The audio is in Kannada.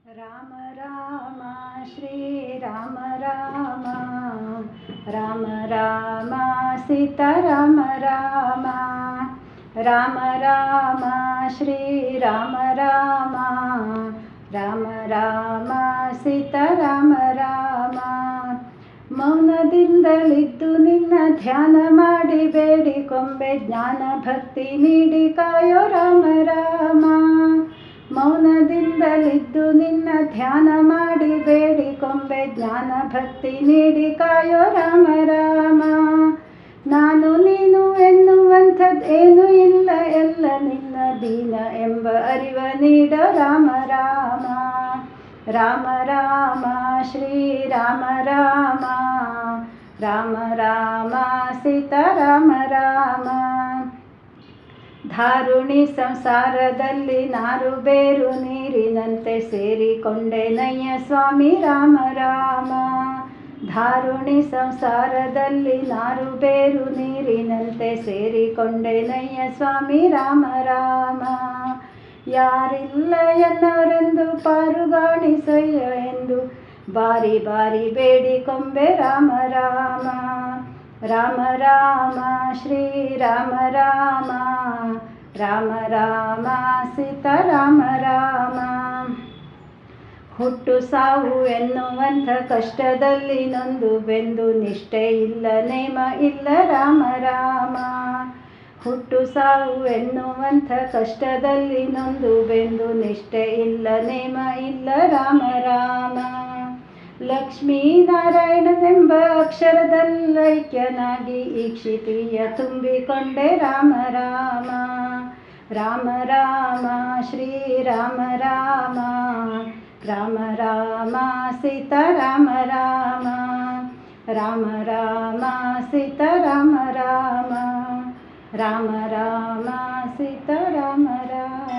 ರಾಮ ರಾಮ ಶ್ರೀರಾಮ ರಾಮ ರಾಮ ರಾಮ ಸೀತಾರಾಮ ರಾಮ ರಾಮ ರಾಮ ಶ್ರೀರಾಮ ರಾಮ ರಾಮ ರಾಮ ಸೀತಾರಾಮ ರಾಮ ಮೌನದಿಂದಲಿದ್ದು ನಿನ್ನ ಧ್ಯಾನ ಮಾಡಿ ಬೇಡಿಕೊಂಬೆ ಜ್ಞಾನ ಭಕ್ತಿ ನೀಡಿ ಕಾಯೋ ರಾಮ ರಾಮ ಮೌನದಿಂದಲಿದ್ದು ನಿನ್ನ ಧ್ಯಾನ ಮಾಡಿ ಬೇಡಿಕೊಂಬೆ ಜ್ಞಾನ ಭಕ್ತಿ ನೀಡಿ ಕಾಯೋ ರಾಮ ರಾಮ ನಾನು ನೀನು ಎನ್ನುವಂಥದ್ದೇನು ಇಲ್ಲ ಎಲ್ಲ ನಿನ್ನ ದೀನ ಎಂಬ ಅರಿವ ನೀಡೋ ರಾಮ ರಾಮ ರಾಮ ರಾಮ ಶ್ರೀರಾಮ ರಾಮ ರಾಮ ರಾಮ ಸೀತಾರಾಮ ರಾಮ ಧಾರುಣಿ ಸಂಸಾರದಲ್ಲಿ ನಾರು ಬೇರು ನೀರಿನಂತೆ ಸೇರಿಕೊಂಡೆ ನಯ್ಯ ಸ್ವಾಮಿ ರಾಮ ರಾಮ ಧಾರುಣಿ ಸಂಸಾರದಲ್ಲಿ ನಾರು ಬೇರು ನೀರಿನಂತೆ ಸೇರಿಕೊಂಡೆ ನಯ್ಯ ಸ್ವಾಮಿ ರಾಮ ರಾಮ ಯಾರಿಲ್ಲ ಎನ್ನವರೆಂದು ಪಾರುಗಾಣಿಸಯ್ಯ ಎಂದು ಬಾರಿ ಬಾರಿ ಬೇಡಿಕೊಂಬೆ ರಾಮ ರಾಮ ರಾಮ ರಾಮ ಶ್ರೀರಾಮ ರಾಮ ರಾಮ ರಾಮ ಸೀತಾರಾಮ ರಾಮ ಹುಟ್ಟು ಸಾವು ಎನ್ನುವಂಥ ಕಷ್ಟದಲ್ಲಿ ನೊಂದು ಬೆಂದು ನಿಷ್ಠೆ ಇಲ್ಲ ನೇಮ ಇಲ್ಲ ರಾಮ ರಾಮ ಹುಟ್ಟು ಸಾವು ಎನ್ನುವಂಥ ಕಷ್ಟದಲ್ಲಿ ನೊಂದು ಬೆಂದು ನಿಷ್ಠೆ ಇಲ್ಲ ನೇಮ ಇಲ್ಲ ರಾಮ ರಾಮ ಲಕ್ಷ್ಮೀನಾರಾಯಣನೆಂಬ ಅಕ್ಷರದಲ್ಲೈಕ್ಯನಾಗಿ ಈ ಕ್ಷಿತಿಯ ತುಂಬಿಕೊಂಡೆ ರಾಮ ರಾಮ ರಾಮ ರಾಮ ಶ್ರೀರಾಮ ರಾಮ ರಾಮ ರಾಮ ಸೀತಾರಾಮ ರಾಮ ರಾಮ ರಾಮ ಸೀತಾರಾಮ ರಾಮ ರಾಮ ರಾಮ ಸೀತಾರಾಮ ರಾಮ